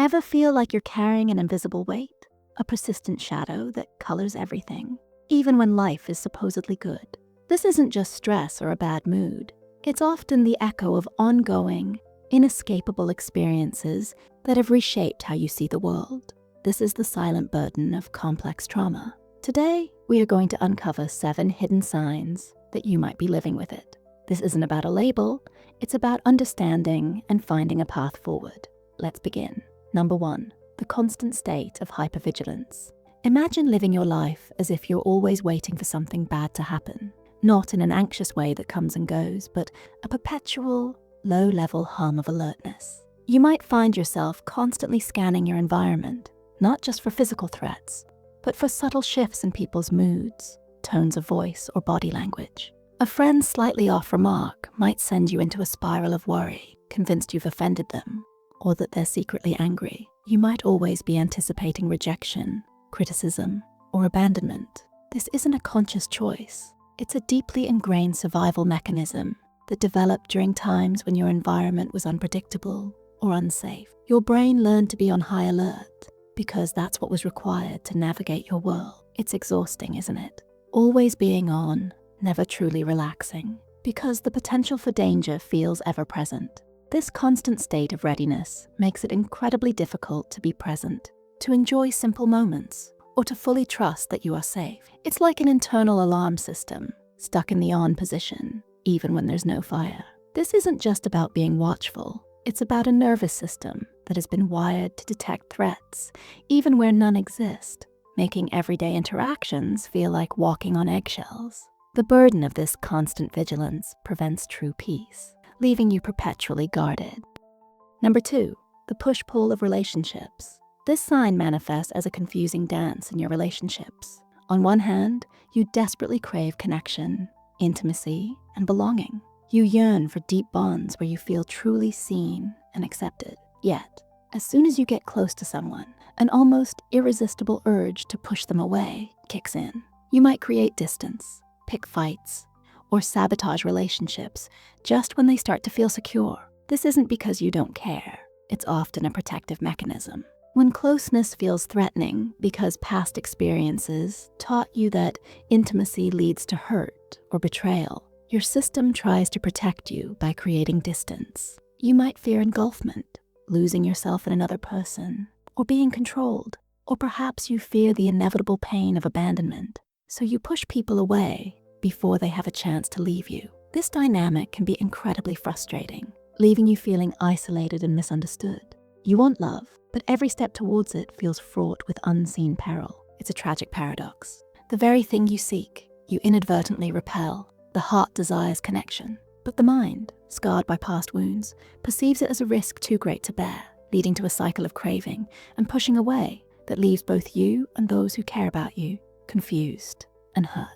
Ever feel like you're carrying an invisible weight? A persistent shadow that colors everything, even when life is supposedly good? This isn't just stress or a bad mood. It's often the echo of ongoing, inescapable experiences that have reshaped how you see the world. This is the silent burden of complex trauma. Today, we are going to uncover 7 hidden signs that you might be living with it. This isn't about a label, it's about understanding and finding a path forward. Let's begin. Number 1, the constant state of hypervigilance. Imagine living your life as if you're always waiting for something bad to happen. Not in an anxious way that comes and goes, but a perpetual, low-level hum of alertness. You might find yourself constantly scanning your environment, not just for physical threats, but for subtle shifts in people's moods, tones of voice, or body language. A friend's slightly off remark might send you into a spiral of worry, convinced you've offended them, or that they're secretly angry. You might always be anticipating rejection, criticism, or abandonment. This isn't a conscious choice. It's a deeply ingrained survival mechanism that developed during times when your environment was unpredictable or unsafe. Your brain learned to be on high alert because that's what was required to navigate your world. It's exhausting, isn't it? Always being on, never truly relaxing, because the potential for danger feels ever present. This constant state of readiness makes it incredibly difficult to be present, to enjoy simple moments, or to fully trust that you are safe. It's like an internal alarm system, stuck in the on position, even when there's no fire. This isn't just about being watchful, it's about a nervous system that has been wired to detect threats, even where none exist, making everyday interactions feel like walking on eggshells. The burden of this constant vigilance prevents true peace, leaving you perpetually guarded. Number 2, the push-pull of relationships. This sign manifests as a confusing dance in your relationships. On one hand, you desperately crave connection, intimacy, and belonging. You yearn for deep bonds where you feel truly seen and accepted. Yet, as soon as you get close to someone, an almost irresistible urge to push them away kicks in. You might create distance, pick fights, or sabotage relationships just when they start to feel secure. This isn't because you don't care. It's often a protective mechanism. When closeness feels threatening because past experiences taught you that intimacy leads to hurt or betrayal, your system tries to protect you by creating distance. You might fear engulfment, losing yourself in another person, or being controlled. Or perhaps you fear the inevitable pain of abandonment, so you push people away before they have a chance to leave you. This dynamic can be incredibly frustrating, leaving you feeling isolated and misunderstood. You want love, but every step towards it feels fraught with unseen peril. It's a tragic paradox. The very thing you seek, you inadvertently repel. The heart desires connection, but the mind, scarred by past wounds, perceives it as a risk too great to bear, leading to a cycle of craving and pushing away that leaves both you and those who care about you confused and hurt.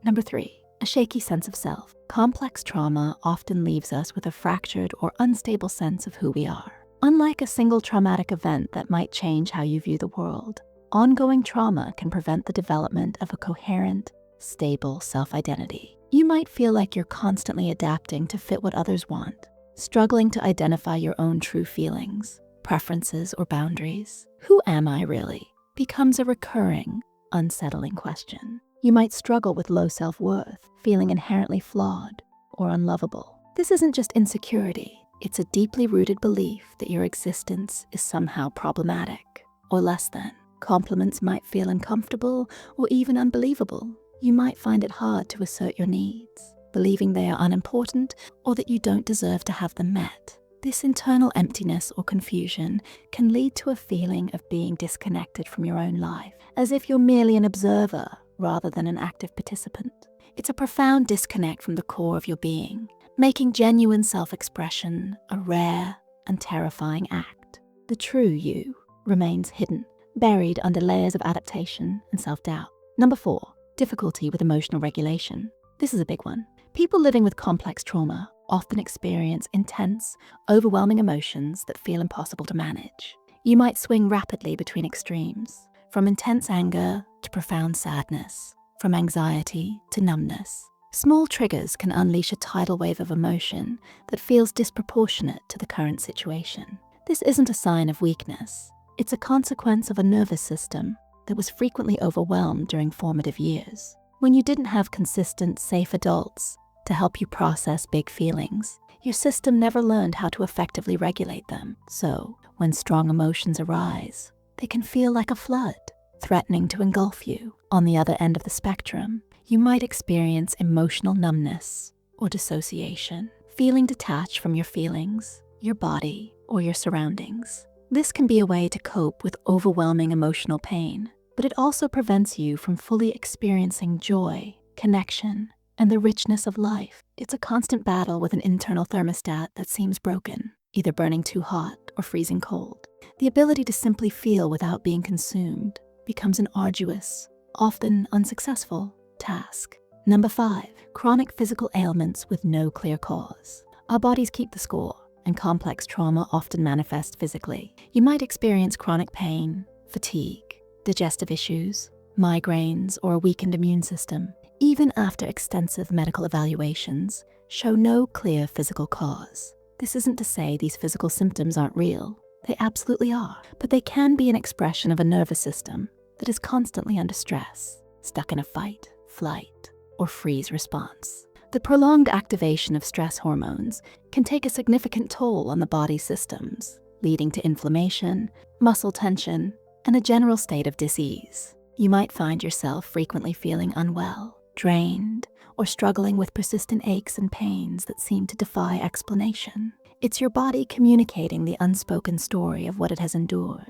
Number 3, a shaky sense of self. Complex trauma often leaves us with a fractured or unstable sense of who we are. Unlike a single traumatic event that might change how you view the world, ongoing trauma can prevent the development of a coherent, stable self-identity. You might feel like you're constantly adapting to fit what others want, struggling to identify your own true feelings, preferences, or boundaries. Who am I really? Becomes a recurring, unsettling question. You might struggle with low self-worth, feeling inherently flawed or unlovable. This isn't just insecurity. It's a deeply rooted belief that your existence is somehow problematic or less than. Compliments might feel uncomfortable or even unbelievable. You might find it hard to assert your needs, believing they are unimportant or that you don't deserve to have them met. This internal emptiness or confusion can lead to a feeling of being disconnected from your own life, as if you're merely an observer rather than an active participant. It's a profound disconnect from the core of your being, making genuine self-expression a rare and terrifying act. The true you remains hidden, buried under layers of adaptation and self-doubt. Number 4, difficulty with emotional regulation. This is a big one. People living with complex trauma often experience intense, overwhelming emotions that feel impossible to manage. You might swing rapidly between extremes, from intense anger to profound sadness, from anxiety to numbness. Small triggers can unleash a tidal wave of emotion that feels disproportionate to the current situation. This isn't a sign of weakness. It's a consequence of a nervous system that was frequently overwhelmed during formative years. When you didn't have consistent, safe adults to help you process big feelings, your system never learned how to effectively regulate them. So, when strong emotions arise, they can feel like a flood, threatening to engulf you. On the other end of the spectrum, you might experience emotional numbness or dissociation, feeling detached from your feelings, your body, or your surroundings. This can be a way to cope with overwhelming emotional pain, but it also prevents you from fully experiencing joy, connection, and the richness of life. It's a constant battle with an internal thermostat that seems broken, either burning too hot or freezing cold. The ability to simply feel without being consumed becomes an arduous, often unsuccessful, task. Number 5, chronic physical ailments with no clear cause. Our bodies keep the score, and complex trauma often manifests physically. You might experience chronic pain, fatigue, digestive issues, migraines, or a weakened immune system, even after extensive medical evaluations show no clear physical cause. This isn't to say these physical symptoms aren't real. They absolutely are, but they can be an expression of a nervous system that is constantly under stress, stuck in a fight, flight, or freeze response. The prolonged activation of stress hormones can take a significant toll on the body's systems, leading to inflammation, muscle tension, and a general state of dis-ease. You might find yourself frequently feeling unwell, drained, or struggling with persistent aches and pains that seem to defy explanation. It's your body communicating the unspoken story of what it has endured,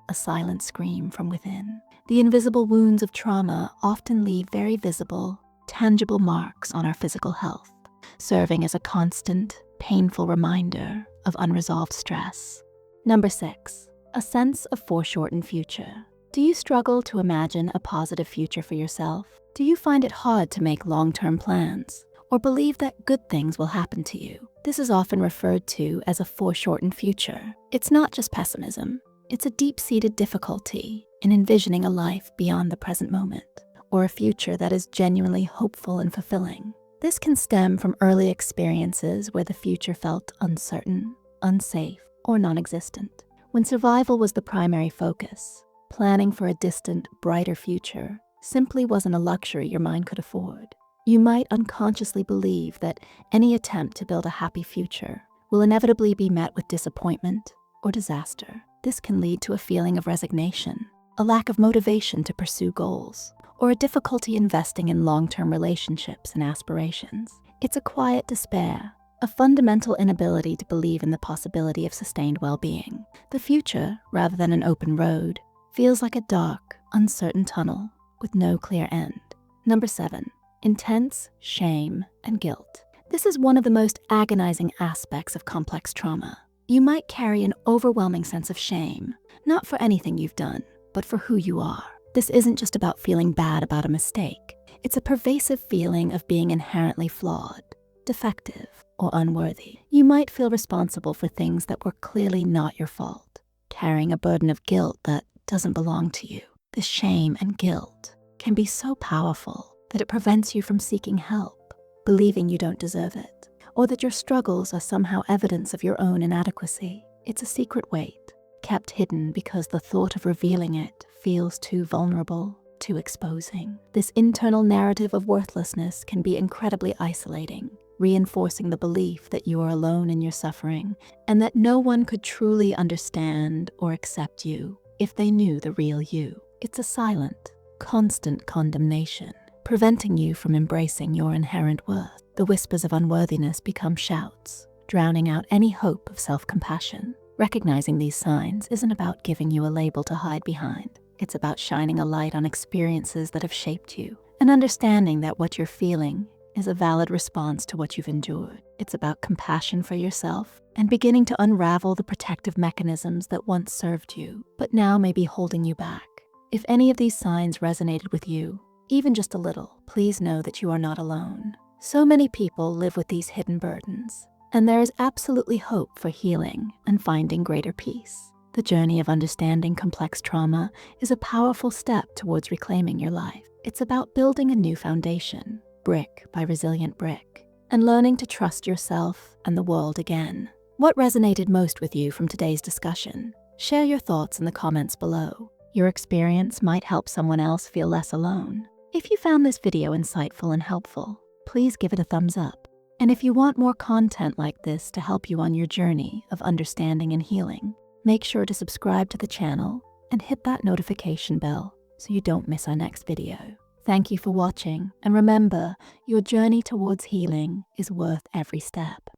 a silent scream from within. The invisible wounds of trauma often leave very visible, tangible marks on our physical health, serving as a constant, painful reminder of unresolved stress. Number 6, a sense of foreshortened future. Do you struggle to imagine a positive future for yourself? Do you find it hard to make long-term plans, or believe that good things will happen to you? This is often referred to as a foreshortened future. It's not just pessimism. It's a deep-seated difficulty in envisioning a life beyond the present moment, or a future that is genuinely hopeful and fulfilling. This can stem from early experiences where the future felt uncertain, unsafe, or non-existent. When survival was the primary focus, planning for a distant, brighter future simply wasn't a luxury your mind could afford. You might unconsciously believe that any attempt to build a happy future will inevitably be met with disappointment or disaster. This can lead to a feeling of resignation, a lack of motivation to pursue goals, or a difficulty investing in long-term relationships and aspirations. It's a quiet despair, a fundamental inability to believe in the possibility of sustained well-being. The future, rather than an open road, feels like a dark, uncertain tunnel with no clear end. Number 7, intense shame and guilt. This is one of the most agonizing aspects of complex trauma. You might carry an overwhelming sense of shame, not for anything you've done, but for who you are. This isn't just about feeling bad about a mistake. It's a pervasive feeling of being inherently flawed, defective, or unworthy. You might feel responsible for things that were clearly not your fault, carrying a burden of guilt that doesn't belong to you. The shame and guilt can be so powerful that it prevents you from seeking help, believing you don't deserve it, or that your struggles are somehow evidence of your own inadequacy. It's a secret weight, kept hidden because the thought of revealing it feels too vulnerable, too exposing. This internal narrative of worthlessness can be incredibly isolating, reinforcing the belief that you are alone in your suffering and that no one could truly understand or accept you if they knew the real you. It's a silent, constant condemnation, preventing you from embracing your inherent worth. The whispers of unworthiness become shouts, drowning out any hope of self-compassion. Recognizing these signs isn't about giving you a label to hide behind. It's about shining a light on experiences that have shaped you and understanding that what you're feeling is a valid response to what you've endured. It's about compassion for yourself and beginning to unravel the protective mechanisms that once served you, but now may be holding you back. If any of these signs resonated with you, even just a little, please know that you are not alone. So many people live with these hidden burdens, and there is absolutely hope for healing and finding greater peace. The journey of understanding complex trauma is a powerful step towards reclaiming your life. It's about building a new foundation, brick by resilient brick, and learning to trust yourself and the world again. What resonated most with you from today's discussion? Share your thoughts in the comments below. Your experience might help someone else feel less alone. If you found this video insightful and helpful, please give it a thumbs up. And if you want more content like this to help you on your journey of understanding and healing, make sure to subscribe to the channel and hit that notification bell so you don't miss our next video. Thank you for watching, and remember, your journey towards healing is worth every step.